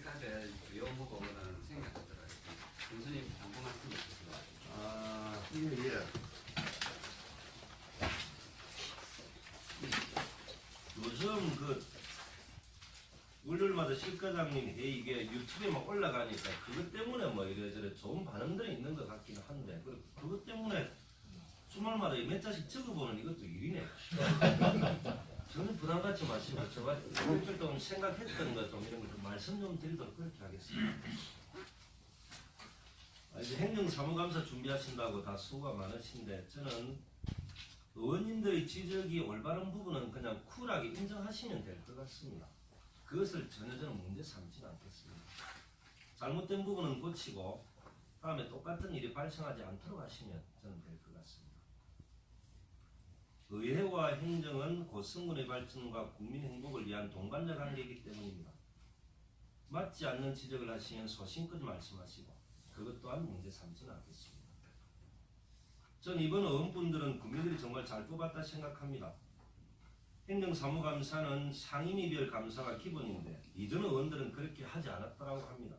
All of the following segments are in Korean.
시작할 주요 후보는 생각이 들어요. 교수님 당부 말씀 있으세요? 예. 요즘 월요일마다 실과장님 회의 이게 유튜브에 막 올라가니까 그것 때문에 뭐 이래저래 좋은 반응들이 있는 것 같기는 한데 그것 때문에 주말마다 몇 자씩 적어보는 이것도 일이네. 저는 부담 갖지 마시고 제가 일주일 동안 생각했던 것 좀 이런 거 좀 말씀 좀 드리도록 그렇게 하겠습니다. 이제 행정사무감사 준비하신다고 다 수고가 많으신데 저는 의원님들의 지적이 올바른 부분은 그냥 쿨하게 인정하시면 될 것 같습니다. 그것을 전혀 저는 문제 삼지는 않겠습니다. 잘못된 부분은 고치고 다음에 똑같은 일이 발생하지 않도록 하시면 저는 될 것 같습니다. 의회와 행정은 고성군의 발전과 국민 행복을 위한 동반자 관계이기 때문입니다. 맞지 않는 지적을 하시면 소신껏 말씀하시고 그것 또한 문제 삼지는 않겠습니다. 전 이번 의원분들은 국민들이 정말 잘 뽑았다 생각합니다. 행정사무감사는 상임위별 감사가 기본인데 이전 의원들은 그렇게 하지 않았다고 합니다.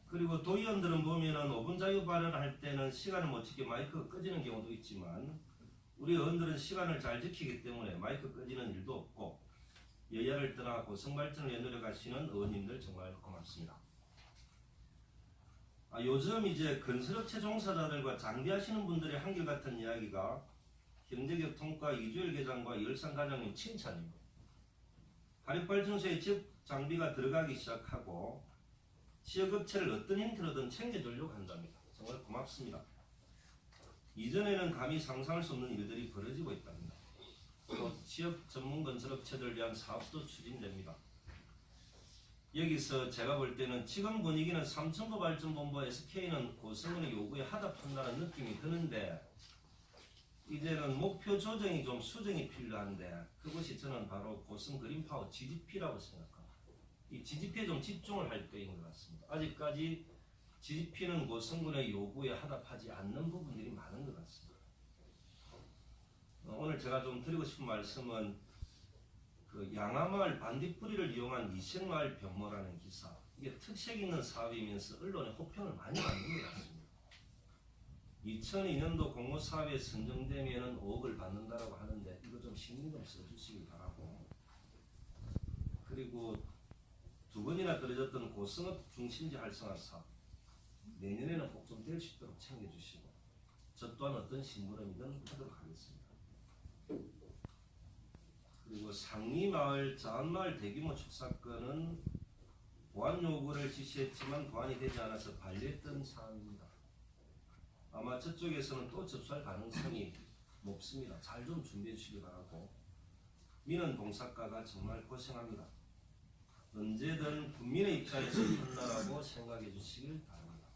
그리고 도의원들은 보면은 5분 자유 발언할 때는 시간을 못 지켜 마이크가 꺼지는 경우도 있지만 우리 의원들은 시간을 잘 지키기 때문에 마이크 꺼지는 일도 없고 여야를 떠나 고성발전을 위해 노력하시는 의원님들 정말 고맙습니다. 요즘 이제 건설업체 종사자들과 장비하시는 분들의 한결같은 이야기가 경제교통과 이주열 계장과 열상 과장님 칭찬입니다. 화력발전소에 지역 장비가 들어가기 시작하고 지역업체를 어떤 형태로든 챙겨주려고 한답니다. 정말 고맙습니다. 이전에는 감히 상상할 수 없는 일들이 벌어지고 있답니다. 또 지역 전문 건설업체들을 위한 사업도 추진됩니다. 여기서 제가 볼 때는 지금 분위기는 삼천포 발전본부 SK는 고성군의 요구에 하답한다는 느낌이 드는데 이제는 목표 조정이 좀 수정이 필요한데 그것이 저는 바로 고성 그린파워 GGP라고 생각합니다. 이 GGP에 좀 집중을 할 때인 것 같습니다. 아직까지 GGP는 고성군의 요구에 하답하지 않는 부분들이 많은 것 같습니다. 오늘 제가 좀 드리고 싶은 말씀은 양화마을 반딧불이를 이용한 이색마을 병모라는 기사, 이게 특색 있는 사업이면서 언론의 호평을 많이 받는 것 같습니다. 2002년도 공모사업에 선정되면 5억을 받는다고 하는데 이거 좀 신경 좀 써주시기 바라고, 그리고 두 번이나 떨어졌던 고성업 중심지 활성화 사업 내년에는 꼭 좀 될 수 있도록 챙겨주시고 저 또한 어떤 심부름이든 하도록 하겠습니다. 그리고 상리마을, 자한마을 대규모 축사건은 보안 요구를 지시했지만 보완이 되지 않아서 반려했던 사항입니다. 아마 저쪽에서는 또 접수할 가능성이 높습니다. 잘 좀 준비해 주시기 바라고, 민원 봉사과가 정말 고생합니다. 언제든 국민의 입장에서 판단하고 생각해 주시길 바랍니다.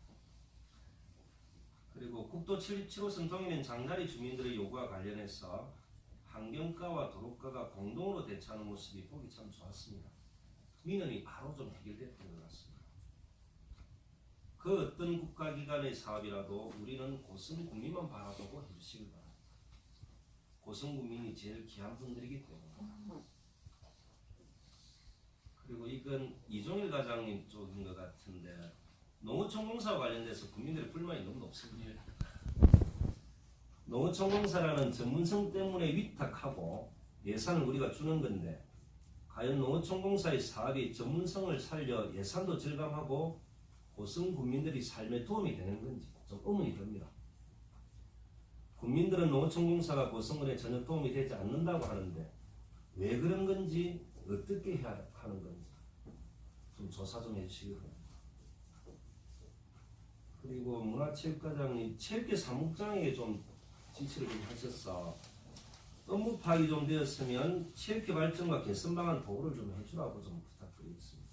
그리고 국도 77호선 동해면 장다리 주민들의 요구와 관련해서 환경과와 도로과가 공동으로 대처하는 모습이 보기 참 좋았습니다. 민원이 바로 좀 해결됐던 것 같습니다. 그 어떤 국가기관의 사업이라도 우리는 고성 국민만 바라보고 해주시길 바랍니다. 고성 국민이 제일 귀한 분들이기 때문에. 그리고 이건 이종일 과장님 쪽인 것 같은데 농어촌공사와 관련돼서 국민들의 불만이 너무 높습니다. 농어촌공사라는 전문성 때문에 위탁하고 예산을 우리가 주는 건데 과연 농어촌공사의 사업이 전문성을 살려 예산도 절감하고 고성 국민들이 삶에 도움이 되는 건지 좀 의문이 듭니다. 국민들은 농어촌공사가 고성군에 전혀 도움이 되지 않는다고 하는데 왜 그런 건지 어떻게 해야 하는 건지 좀 조사 좀 해주시기 바랍니다. 그리고 문화체육과장님 체육계 사무국장에게 좀 지시를 좀 하셔서 업무 파악이 좀 되었으면 체육회 발전과 개선 방안 보고를 좀 해주라고 좀 부탁드리겠습니다.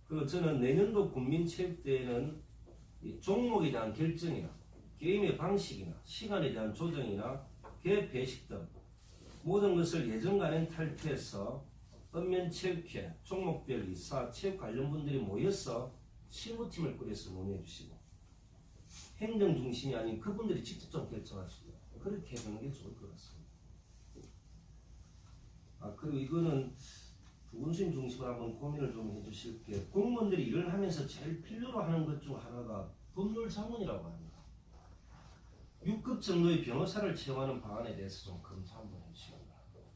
그리고 저는 내년도 국민체육대회는 종목에 대한 결정이나 게임의 방식이나 시간에 대한 조정이나 개업 배식 등 모든 것을 예정과는 탈피해서 읍면체육회, 종목별 이사, 체육 관련 분들이 모여서 실무팀을 꾸려서 논의해 주시고 행정 중심이 아닌 그분들이 직접 좀 결정하시고 그렇게 해보는 게 좋을 것 같습니다. 그리고 이거는 부군수님 중심으로 한번 고민을 좀 해주실 게 공무원들이 일을 하면서 제일 필요로 하는 것 중 하나가 법률 자문이라고 합니다. 6급 정도의 변호사를 채용하는 방안에 대해서 좀 검토 한번 해주시기 바랍니다.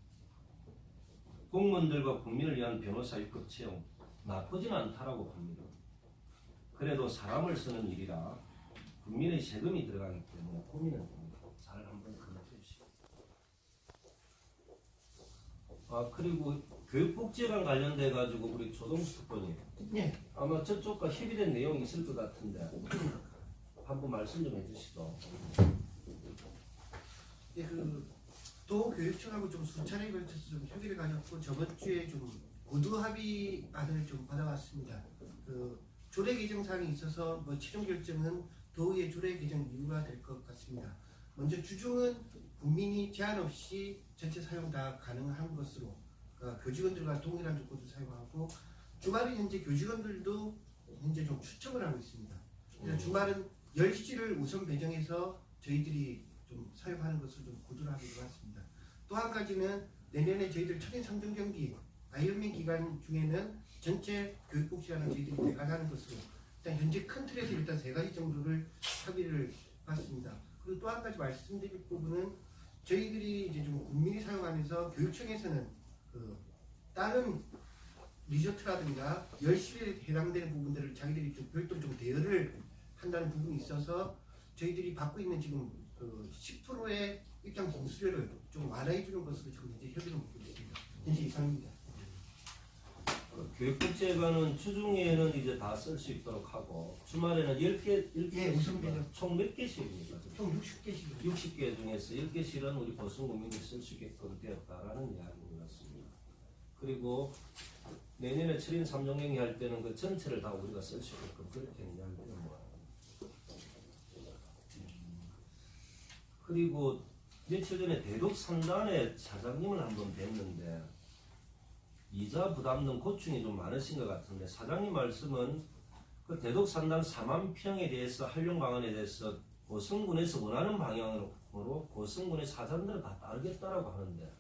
공무원들과 국민을 위한 변호사 6급 채용 나쁘진 않다라고 봅니다. 그래도 사람을 쓰는 일이라 국민의 세금이 들어가기 때문에 고민은 됩니다. 잘 한번 검토해 주시기 바랍니다. 그리고 교육복지관 관련돼 가지고 우리 조동수 특보님, 네. 아마 저쪽과 협의된 내용이 있을 것 같은데 한번 말씀 좀 해주시죠. 네, 도교육청하고 좀 수차례에 걸쳐서 좀 협의를 가졌고 저번 주에 좀 고두 합의안을 좀 받아왔습니다. 조례 개정 사항이 있어서 뭐 최종 결정은 도의 조례 개정 이유가 될 것 같습니다. 먼저 주중은 국민이 제한 없이 전체 사용 다 가능한 것으로 교직원들과 동일한 조건을 사용하고 주말은 현재 교직원들도 현재 좀 추첨을 하고 있습니다. 그래서 주말은 10시를 우선 배정해서 저희들이 좀 사용하는 것을 좀 고도로 하기로 했습니다. 또 한 가지는 내년에 저희들 천인 3종 경기 아이언맨 기간 중에는 전체 교육복지관을 저희들이 대관하는 것으로 일단 현재 큰 틀에서 일단 3가지 정도를 합의를 봤습니다. 그리고 또 한 가지 말씀드릴 부분은 저희들이 이제 좀 국민이 사용하면서 교육청에서는 다른 리조트라든가 10시에 해당되는 부분들을 자기들이 좀 별도로 좀 대여를 한다는 부분이 있어서 저희들이 받고 있는 지금 10%의 입장 공수료를 좀 완화해 주는 것으로 지금 현재 협의를 먹고 있습니다. 현재 이상입니다. 교육복지관은 주중에는 이제 다 쓸 수 있도록 하고 주말에는 10개 예, 우선 배정. 총 몇 개씩입니까? 총 60개씩. 60개 중에서 10개씩은 우리 보수국민이 쓸 수 있게끔 되었다라는 이야기인 것 같습니다. 그리고 내년에 7인 3종 경기 할 때는 그 전체를 다 우리가 쓸 수 있게끔 그렇게 이야기를 뭐. 그리고 며칠 전에 대독 3단의 사장님을 한번 뵀는데 이자 부담 등 고충이 좀 많으신 것 같은데 사장님 말씀은 그 대독 3단 4만 평에 대해서 활용 방안에 대해서 고성군에서 원하는 방향으로 고성군의 사장들을 다 따르겠다라고 하는데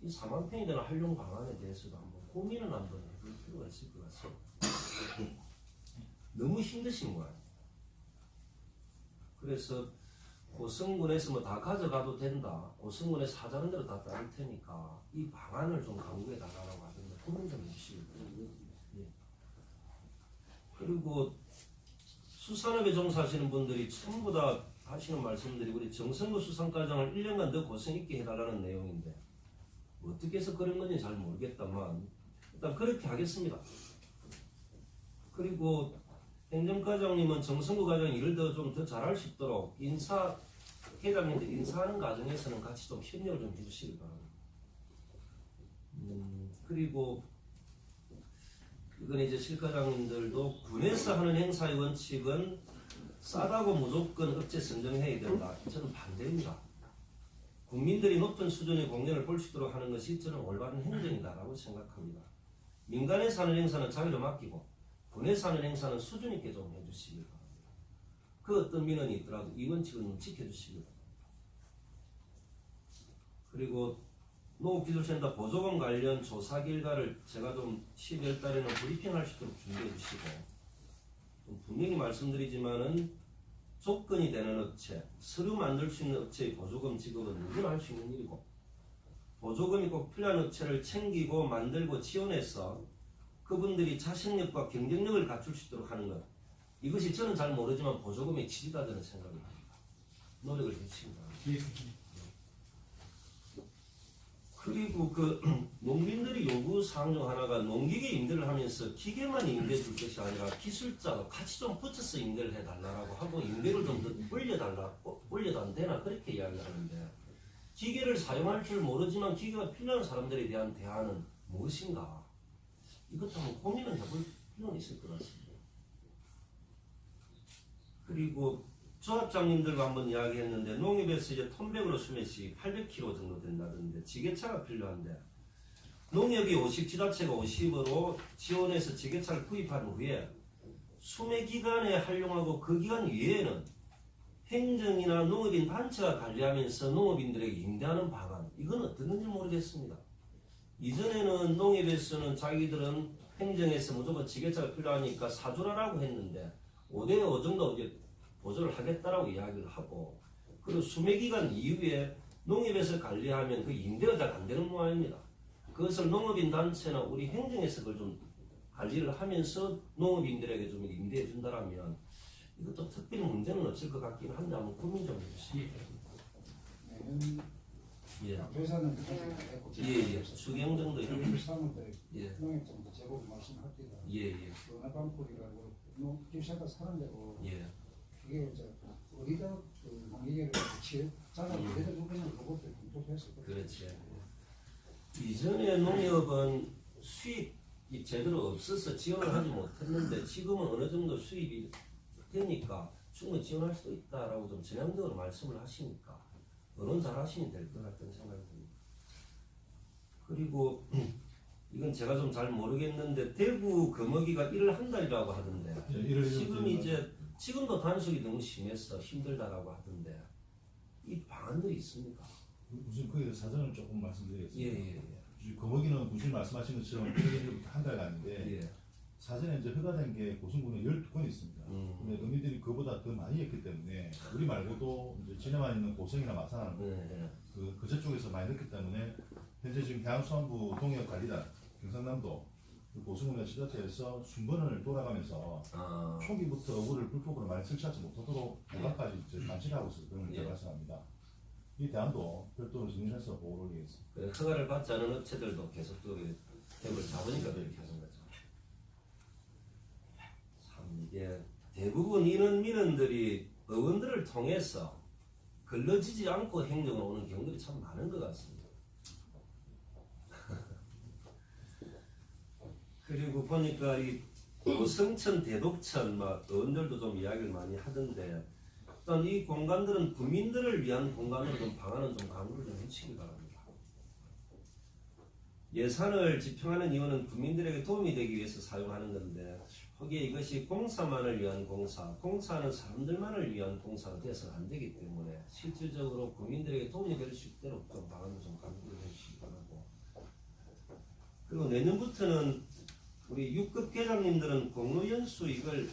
이 4만 평이 되는 활용 방안에 대해서도 한번 고민을 한번 해볼 필요가 있을 것 같습니다. 너무 힘드신 거예요. 그래서 고성군에서 뭐 다 가져가도 된다. 고성군의 사장들을 다 따를 테니까 이 방안을 좀 강구해 달라고 하던데 고민 좀 해주시기 바랍니다. 예. 그리고 수산업에 종사하시는 분들이 전부 다 하시는 말씀들이 우리 정선거 수산과정을 1년간 더 고생 있게 해달라는 내용인데 어떻게 해서 그런 건지 잘 모르겠다만 일단 그렇게 하겠습니다. 그리고 행정과장님은 정선거 과정 일을 좀 더 잘할 수 있도록 회장님들 인사하는 과정에서는 같이 좀 협력을 좀 해주시기 바랍니다. 그리고 이건 이제 실과장님들도 군에서 하는 행사의 원칙은 싸다고 무조건 업체 선정해야 된다. 저는 반대입니다. 국민들이 높은 수준의 공연을 볼 수 있도록 하는 것이 저는 올바른 행정이다라고 생각합니다. 민간에서 하는 행사는 자기를 맡기고 군에서 하는 행사는 수준 있게 좀 해주시기 바랍니다. 그 어떤 민원이 있더라도 이 원칙을 좀 지켜주시기 바랍니다. 그리고 농업기술센터 보조금 관련 조사 결과를 제가 좀 12월 달에는 브리핑할 수 있도록 준비해 주시고 좀 분명히 말씀드리지만은 조건이 되는 업체, 서류 만들 수 있는 업체의 보조금 지급은 누구나 할 수 있는 일이고 보조금이 꼭 필요한 업체를 챙기고 만들고 지원해서 그분들이 자신력과 경쟁력을 갖출 수 있도록 하는 것 이것이 저는 잘 모르지만 보조금의 질이다 저는 생각을 합니다. 노력을 해주시기 바랍니다. 그리고 농민들이 요구사항 중 하나가 농기계 임대를 하면서 기계만 임대해 줄 것이 아니라 기술자가 같이 좀 붙여서 임대를 해달라고 하고 임대를 좀 더 올려도 안 되나 그렇게 이야기를 하는데 기계를 사용할 줄 모르지만 기계가 필요한 사람들에 대한 대안은 무엇인가 이것도 한번 고민을 해볼 필요는 있을 것 같습니다. 그리고 조합장님들과 한번 이야기했는데 농협에서 이제 톤백으로 수매시 800kg 정도 된다던데 지게차가 필요한데 농협이 50, 지자체가 50으로 지원해서 지게차를 구입한 후에 수매 기간에 활용하고 그 기간 이외에는 행정이나 농업인 단체가 관리하면서 농업인들에게 임대하는 방안 이건 어떻는지 모르겠습니다. 이전에는 농협에서는 자기들은 행정에서 무조건 지게차가 필요하니까 사주라라고 했는데 5대5 정도 이제 보조를 하겠다라고 이야기를 하고 그리고 수매기간 이후에 농협에서 관리하면 그 임대가 잘 안 되는 모양입니다. 그것을 농업인 단체나 우리 행정에서 그걸 좀 관리를 하면서 농업인들에게 좀 임대해 준다라면 이것도 특별히 문제는 없을 것 같긴 한데 한번 고민 좀 해주시죠. 예. 회사는 예. 수경 정도 이런. 사람들 예. 농협청도 제법 말씀합니다. 예. 연합방풀이라고 농집사가 사는 데고 예. 그게 이제 어디다 그 농기계를 치해 자가 그대로 주변에 로봇을 공급해서 그렇지. 이전에 농협은 수입이 제대로 없어서 지원을 하지 못했는데 지금은 어느 정도 수입이 되니까 충분히 지원할 수 있다라고 좀 전향적으로 말씀을 하시니까 언론 잘 하시면 될 것 같다는 생각이 듭니다. 그리고 이건 제가 좀 잘 모르겠는데 대구 금어기가 일을 한 달이라고 하던데 지금 이제 지금도 단속이 너무 심해서 힘들다라고 하던데 이 방안들이 있습니까? 우선 거기에 사전을 조금 말씀드리겠습니다. 예. 거기는 구신 말씀하신 것처럼 1년부터 한 달간인데 예. 사전에 이제 허가된 게 고성군에 12건이 있습니다. 근데 의미들이 그보다 더 많이 했기 때문에 우리 말고도 이제 진해만 있는 고성이나 마산 네. 그저 쪽에서 많이 넣기 때문에 현재 지금 해양수산부 동해관리단 경상남도 그 고성군의 지자체에서 순번을 돌아가면서 초기부터 어구를 불법으로 많이 설치하지 못하도록 허가까지 감시하고 있어서 그런 문제가 발생합니다. 이 대안도 별도로 정리해서 보고를 올리겠습니다. 그 허가를 받지 않은 업체들도 계속 그 앱을 잡으니까 그렇게 하는 거죠. 참 이게 대부분 이런 민원들이 의원들을 통해서 걸러지지 않고 행정을 오는 경우들이 참 많은 것 같습니다. 그리고 보니까 이 고성천, 대덕천 막 의원들도 좀 이야기를 많이 하던데 일단 이 공간들은 국민들을 위한 공간으로 좀 방안은 좀 강구를 좀 해주시기 바랍니다. 예산을 집행하는 이유는 국민들에게 도움이 되기 위해서 사용하는 건데 거기에 이것이 공사만을 위한 공사는 사람들만을 위한 공사가 되어서는 안 되기 때문에 실질적으로 국민들에게 도움이 될 수 있도록 좀 방안을 좀 강구를 해주시기 바라고 그리고 내년부터는 우리 6급 계장님들은 공로연수 이걸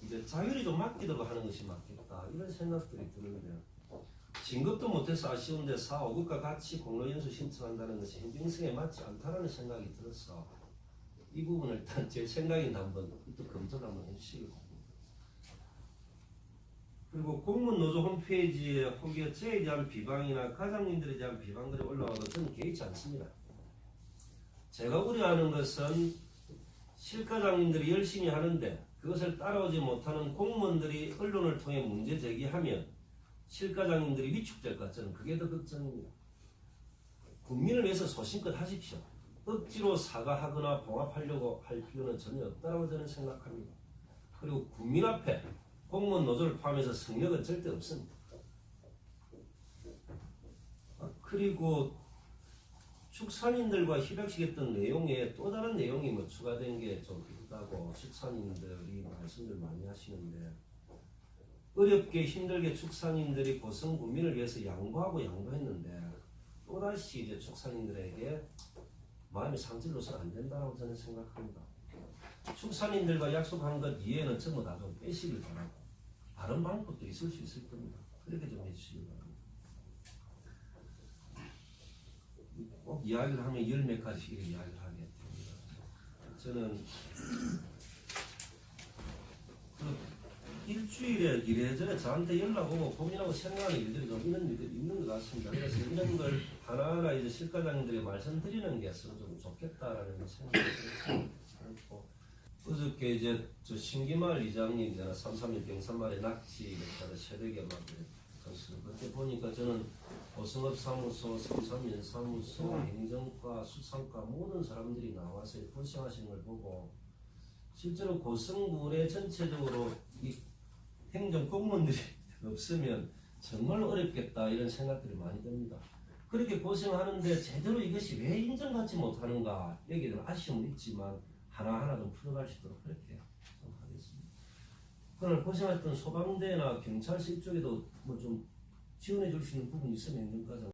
이제 자율이 좀 맡기도록 하는 것이 맞겠다 이런 생각들이 드는데 진급도 못해서 아쉬운데 4, 5급과 같이 공로연수 신청한다는 것이 행정성에 맞지 않다는 생각이 들어서 이 부분을 일단 제 생각인데 한번 또 검토를 한번 해주시기 바랍니다. 그리고 공무노조 홈페이지에 혹여 저에 대한 비방이나 과장님들에 대한 비방들이 올라와도 저는 개의치 않습니다. 제가 우려하는 것은 실과장님들이 열심히 하는데 그것을 따라오지 못하는 공무원들이 언론을 통해 문제 제기하면 실과장님들이 위축될까 저는 그게 더 걱정입니다. 국민을 위해서 소신껏 하십시오. 억지로 사과하거나 봉합하려고 할 필요는 전혀 없다고 저는 생각합니다. 그리고 국민 앞에 공무원 노조를 포함해서 성역은 절대 없습니다. 그리고 축산인들과 협약식했던 내용에 또 다른 내용이 뭐 추가된 게 좀 있다고 축산인들이 말씀들 많이 하시는데 어렵게 힘들게 축산인들이 고성 국민을 위해서 양보했는데 또다시 이제 축산인들에게 마음의 상처를 줘서는 안 된다고 저는 생각합니다. 축산인들과 약속한 것 이외에는 전부 다 좀 빼시길 바라고 다른 방법도 있을 수 있을 겁니다. 그렇게 좀 해주시기 바랍니다. 꼭 이야기를 하면 열 몇 가지 이야기를 하게 됩니다. 저는 일주일에 이래저래 저한테 연락 오고 고민하고 생각하는 일들이 좀 이런 일들이 있는 것 같습니다. 그래서 이런 걸 하나하나 이제 실과장님들이 말씀드리는 게 좀 좋겠다라는 생각이 들고 어저께 이제 저 신기마을 이장님 3.3일 경산마을에 낙지 이렇게 새벽에 막 그때 보니까 저는 고성업사무소, 3.3일 사무소, 행정과, 수산과 모든 사람들이 나와서 고생하시는 걸 보고 실제로 고성군에 전체적으로 이 행정 공무원들이 없으면 정말 어렵겠다 이런 생각들이 많이 듭니다. 그렇게 고생하는데 제대로 이것이 왜 인정받지 못하는가 여기에 대한 아쉬움은 있지만 하나하나 좀 풀어갈 수 있도록 그렇게 좀 하겠습니다. 그러나 고생했던 소방대나 경찰서 이쪽에도 뭐 좀 지원해 줄 수 있는 부분이 있으면 행정과장